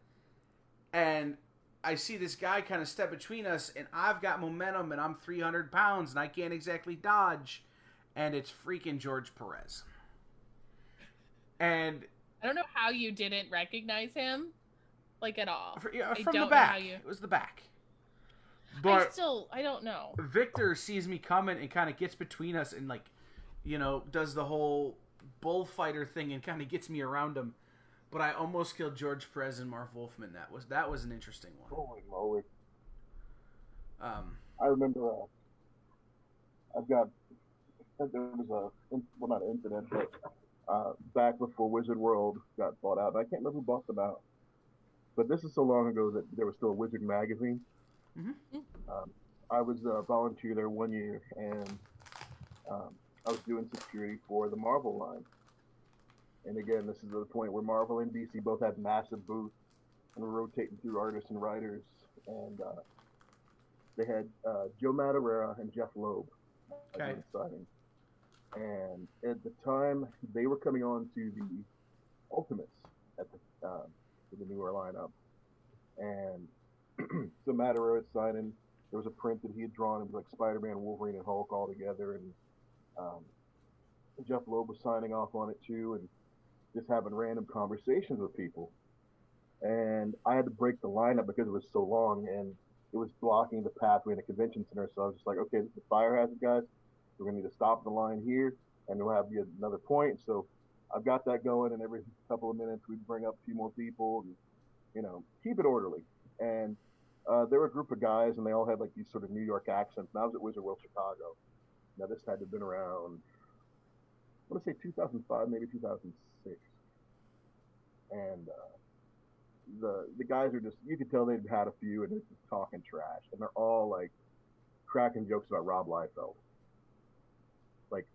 and I see this guy kind of step between us, and I've got momentum, and I'm 300 pounds, and I can't exactly dodge, and it's freaking George Perez. And I don't know how you didn't recognize him, like, at all. From I the don't know back. how you... It was the back. But I don't know. Victor sees me coming and kind of gets between us and, like, you know, does the whole bullfighter thing and kind of gets me around him. But I almost killed George Perez and Marv Wolfman. That was an interesting one. Holy moly! I remember there was not an incident, but back before Wizard World got bought out, and I can't remember who bought them out. But this is so long ago that there was still a Wizard magazine. Mm-hmm. I was a volunteer there 1 year, and I was doing security for the Marvel line. And again, this is the point where Marvel and DC both had massive booths, and were rotating through artists and writers. And they had Joe Madureira and Jeff Loeb doing signings. And at the time, they were coming on to the Ultimates at the newer lineup. And so Madureira signing, there was a print that he had drawn. It was like Spider-Man, Wolverine, and Hulk all together. And Jeff Loeb was signing off on it too, and just having random conversations with people. And I had to break the lineup because it was so long, and it was blocking the pathway in the convention center. So I was just like, okay, this is the fire hazard, guys. We're going to need to stop the line here, and we'll have another point. So I've got that going, and every couple of minutes we'd bring up a few more people and, you know, keep it orderly. And there were a group of guys, and they all had like these sort of New York accents. And I was at Wizard World Chicago. Now this had to have been around, I want to say 2005, maybe 2006. And the guys are just, you could tell they'd had a few, and they're just talking trash. And they're all like cracking jokes about Rob Liefeld. Like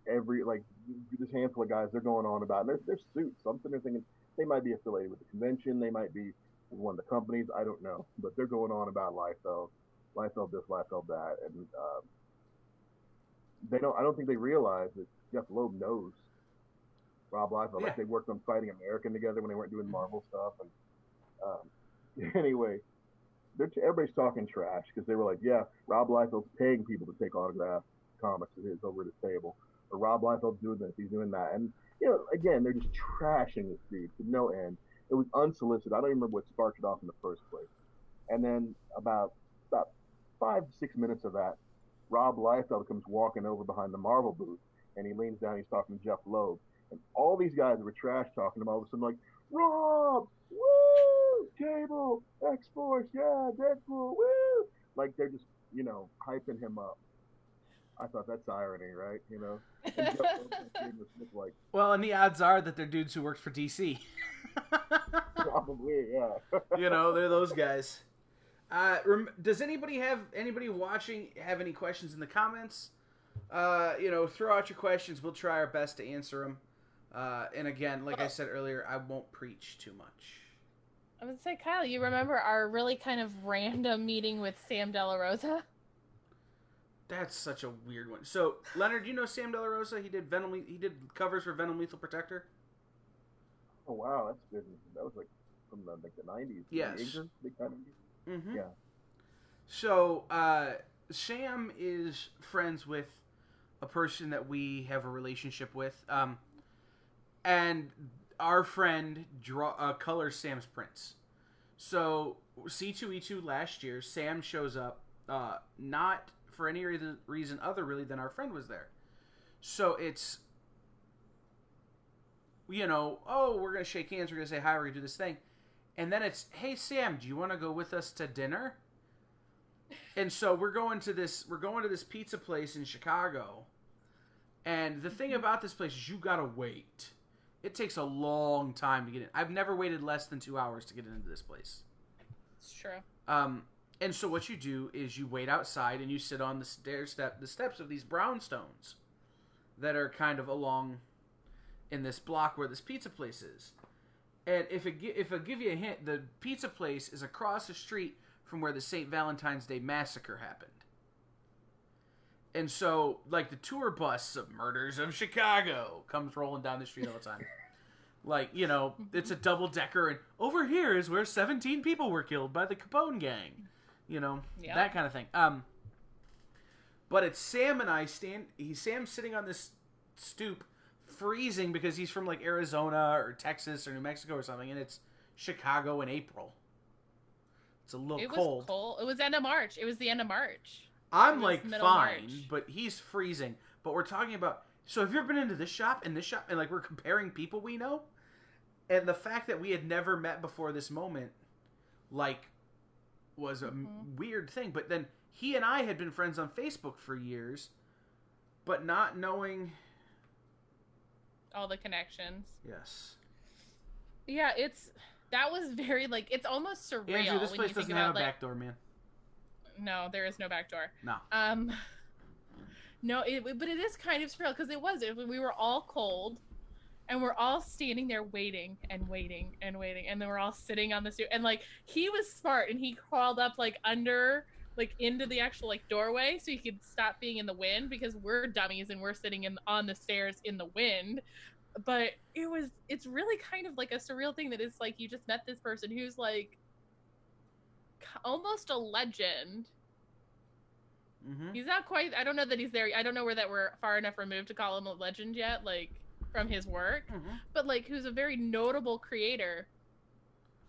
this handful of guys, they're going on about, and they're suits. Something they're thinking they might be affiliated with the convention, they might be one of the companies, I don't know. But they're going on about Liefeld this, Liefeld that. And I don't think they realize that Jeff Loeb knows Rob Liefeld. Yeah. Like they worked on Fighting American together when they weren't doing Marvel stuff. And anyway, everybody's talking trash because they were like, yeah, Rob Liefeld's paying people to take autographed comics of his over at his table. Or Rob Liefeld's doing this, he's doing that. And, you know, again, they're just trashing this dude to no end. It was unsolicited. I don't even remember what sparked it off in the first place. And then about 5 to 6 minutes of that, Rob Liefeld comes walking over behind the Marvel booth, and he leans down, he's talking to Jeff Loeb. And all these guys that were trash talking him all of a sudden like, Rob, woo, Cable, X-Force, yeah, Deadpool, woo. Like they're just, you know, hyping him up. I thought that's irony, right? You know? And Jeff Loeb was like, well, and the odds are that they're dudes who worked for DC. probably, yeah. You know, they're those guys. Does anybody watching have any questions in the comments? You know, throw out your questions. We'll try our best to answer them. And again, like I said earlier, I won't preach too much. I would say, Kyle, you remember our really kind of random meeting with Sam De La Rosa? That's such a weird one. So, Leonard, you know Sam De La Rosa? He did covers for Venom Lethal Protector. Oh wow, that's good. That was like from the 90s. Yes. Big time. Mm-hmm. Yeah. So, Sam is friends with a person that we have a relationship with. And our friend colors Sam's prints. So, C2E2 last year, Sam shows up, not for any reason other really than our friend was there. So it's, you know, oh, we're going to shake hands, we're going to say hi, we're going to do this thing. And then it's, hey, Sam, do you want to go with us to dinner? And so we're going to this pizza place in Chicago. And the thing about this place is you got to wait. It takes a long time to get in. I've never waited less than 2 hours to get into this place. It's true. And so what you do is you wait outside and you sit on the steps of these brownstones that are kind of along in this block where this pizza place is. And if I give you a hint, the pizza place is across the street from where the St. Valentine's Day Massacre happened. And so, like, the tour bus of Murders of Chicago comes rolling down the street all the time. Like, you know, it's a double-decker, and over here is where 17 people were killed by the Capone gang. You know, that kind of thing. But it's Sam and I Sam's sitting on this stoop freezing because he's from like Arizona or Texas or New Mexico or something, and it's Chicago in April. It's a little cold. It was cold. It was end of March. It was the end of March. I'm like fine, March. But he's freezing. But we're talking about. So have you ever been into this shop and like we're comparing people we know, and the fact that we had never met before this moment, like, was a weird thing. But then he and I had been friends on Facebook for years, but not knowing all the connections. Yes. Yeah, that was very like it's almost surreal. Andrew, this place doesn't have a back door, man. No, there is no back door. No. No, but it is kind of surreal because we were all cold, and we're all standing there waiting and waiting and waiting, and then we're all sitting on the stoop. And like he was smart, and he crawled up like under, like into the actual like doorway so he could stop being in the wind because we're dummies and we're sitting on the stairs in the wind. But it's really kind of like a surreal thing that it's like you just met this person who's like almost a legend. Mm-hmm. He's not quite. I don't know that he's there. I don't know that we're far enough removed to call him a legend yet, like from his work. Mm-hmm. But like, who's a very notable creator,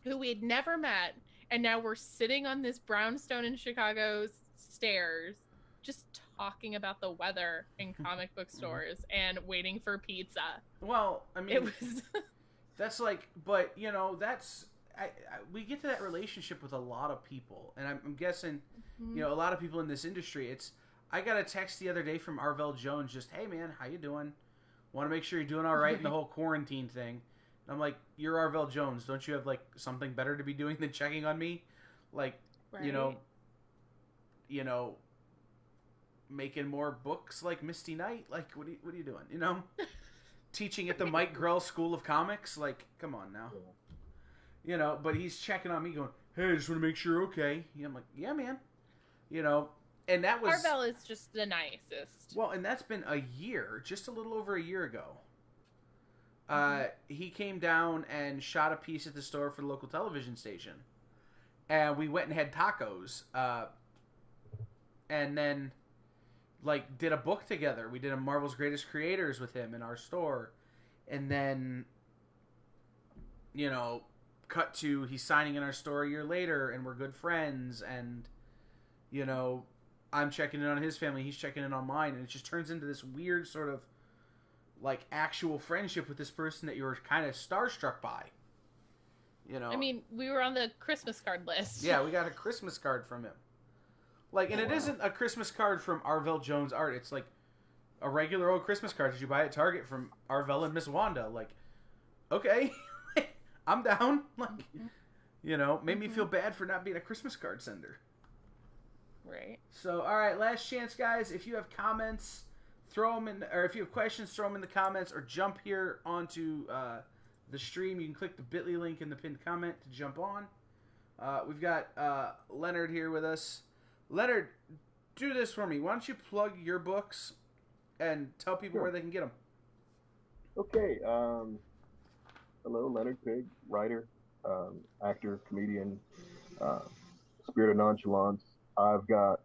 who we had never met, and now we're sitting on this brownstone in Chicago's stairs, just talking about the weather in comic book stores and waiting for pizza. Well, I mean, it was. That's like, but you know, that's. We get to that relationship with a lot of people, and I'm guessing, you know, a lot of people in this industry. I got a text the other day from Arvell Jones, just, hey man, how you doing? Want to make sure you're doing all right in the whole quarantine thing. And I'm like, you're Arvell Jones, don't you have like something better to be doing than checking on me? Like, right. you know, making more books like Misty Knight. Like, what are you doing? You know, teaching at the Mike Grell School of Comics. Like, come on now. Yeah. You know, but he's checking on me going, hey, I just want to make sure you're okay. You know, I'm like, yeah, man. You know, and that was... Arvell is just the nicest. Well, and that's been a year, just a little over a year ago. He came down and shot a piece at the store for the local television station. And we went and had tacos. And then, like, did a book together. We did a Marvel's Greatest Creators with him in our store. And then, you know... cut to he's signing in our store a year later and we're good friends, and you know, I'm checking in on his family, he's checking in on mine, and it just turns into this weird sort of like actual friendship with this person that you were kind of starstruck by. You know, I mean, we were on the Christmas card list. Yeah, we got a Christmas card from him. Like, and it isn't a Christmas card from Arvell Jones Art. It's like a regular old Christmas card that you buy at Target from Arvell and Miss Wanda. Like, okay. I'm down. Like, you know, made me feel bad for not being a Christmas card sender. Right. So, all right, last chance, guys. If you have comments, throw them in, or if you have questions, throw them in the comments, or jump here onto the stream. You can click the bit.ly link in the pinned comment to jump on. We've got Leonard here with us. Leonard, do this for me. Why don't you plug your books and tell people where they can get them? Okay. Hello, Leonard Pig, writer, actor, comedian, Spirit of Nonchalance. I've got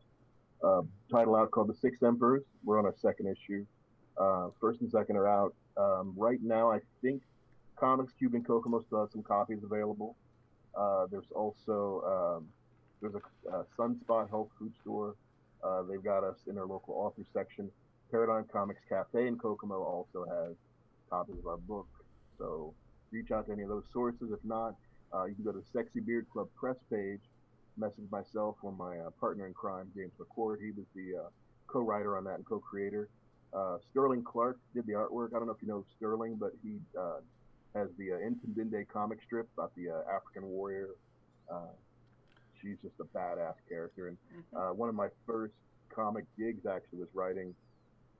a title out called The Six Emperors. We're on our second issue. First and second are out. Right now, I think Comics Cube and Kokomo still have some copies available. There's also there's a Sunspot health food store. They've got us in their local author section. Paradigm Comics Cafe in Kokomo also has copies of our book. So reach out to any of those sources. If not, you can go to the Sexy Beard Club press page, message myself or my partner in crime, James McCord. He was the co-writer on that and co-creator. Sterling Clark did the artwork. I don't know if you know Sterling, but he has the Intendinde comic strip about the African warrior. She's just a badass character. And one of my first comic gigs actually was writing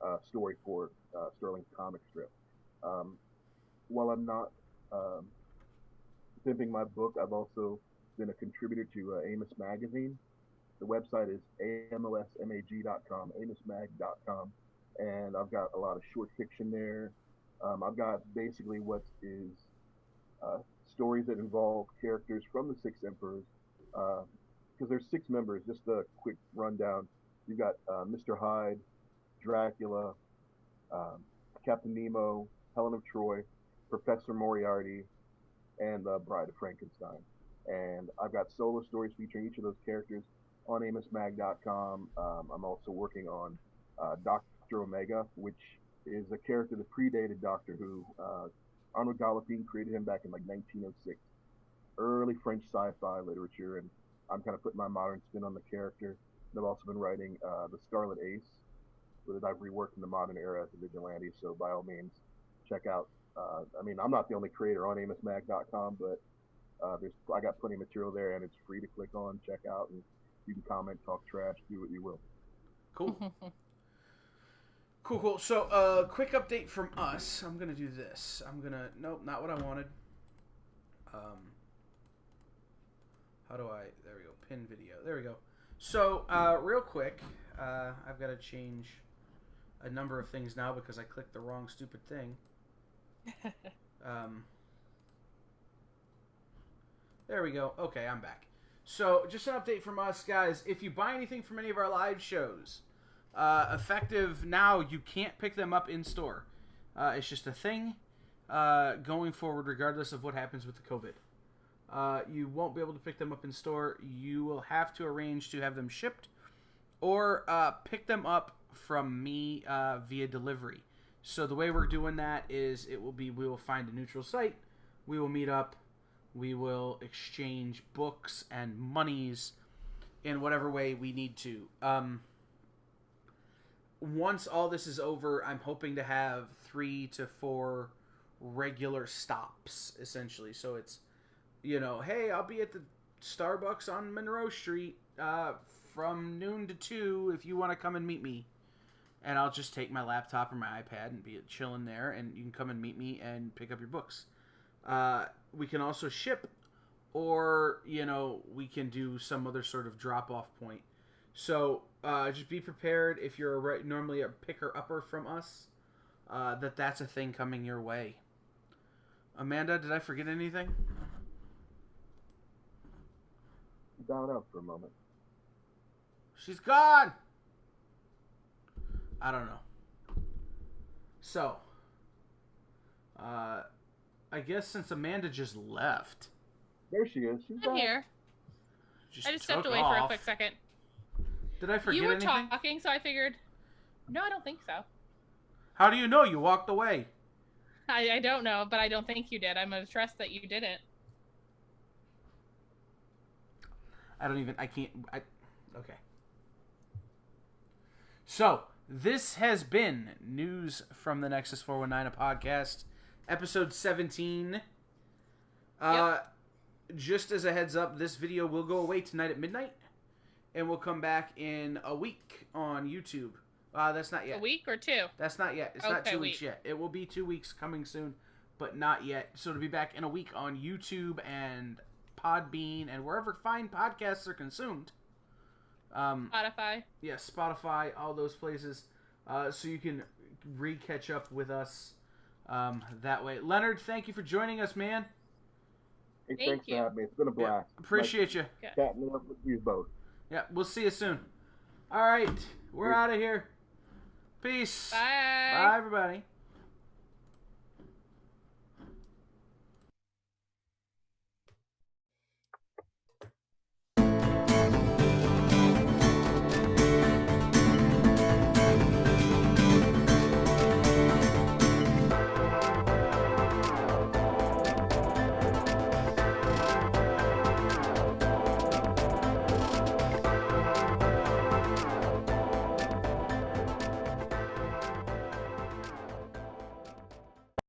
a story for Sterling's comic strip. While I'm not pimping my book, I've also been a contributor to Amos Magazine. The website is amosmag.com, amosmag.com, and I've got a lot of short fiction there. I've got basically what is stories that involve characters from the Six Emperors, because there's 6 members. Just a quick rundown. You've got Mr. Hyde, Dracula, Captain Nemo, Helen of Troy, Professor Moriarty, and the Bride of Frankenstein. And I've got solo stories featuring each of those characters on AmosMag.com. I'm also working on Dr. Omega, which is a character that predated Doctor Who. Arnaud Galopin created him back in like 1906. Early French sci-fi literature, and I'm kind of putting my modern spin on the character. And I've also been writing The Scarlet Ace, that I've reworked in the modern era as a vigilante, so by all means, check out. I'm not the only creator on AmosMag.com, but I got plenty of material there, and it's free to click on, check out, and you can comment, talk trash, do what you will. Cool. Cool. So, quick update from us. I'm going to do this. Nope, not what I wanted. How do I, there we go, pin video. There we go. So, real quick, I've got to change a number of things now because I clicked the wrong stupid thing. There we go. Okay, I'm back. So, just an update from us, guys. If you buy anything from any of our live shows, effective now, you can't pick them up in store. It's just a thing going forward, regardless of what happens with the COVID. You won't be able to pick them up in store. You will have to arrange to have them shipped or pick them up from me via delivery. So the way we're doing that is we will find a neutral site. We will meet up. We will exchange books and monies in whatever way we need to. Once all this is over, I'm hoping to have 3 to 4 regular stops, essentially. So it's, hey, I'll be at the Starbucks on Monroe Street from noon to 2 if you want to come and meet me. And I'll just take my laptop or my iPad and be chilling there, and you can come and meet me and pick up your books. We can also ship, or, we can do some other sort of drop-off point. So, just be prepared if you're normally a picker-upper from us, that's a thing coming your way. Amanda, did I forget anything? Down up for a moment. She's gone! I don't know. So, I guess since Amanda just left. There she is. She's I'm here. I just stepped away for a quick second. Did I forget anything? You were anything? talking, so I figured... No, I don't think so. How do you know? You walked away. I don't know, but I don't think you did. I'm going to trust that you didn't. Okay. So, this has been News from the Nexus 419, a podcast, episode 17. Just as a heads up, this video will go away tonight at midnight, and we'll come back in a week on YouTube. That's not yet. A week or 2? That's not yet. It's not 2 weeks yet. It will be 2 weeks coming soon, but not yet. So it'll be back in a week on YouTube and Podbean and wherever fine podcasts are consumed. Spotify. Yeah, Spotify, all those places. So you can catch up with us that way. Leonard, thank you for joining us, man. Hey, thanks for having me. It's been a blast. Yeah, appreciate you. Chatting up with you both. Yeah, we'll see you soon. All right, we're out of here. Peace. Bye. Bye, everybody.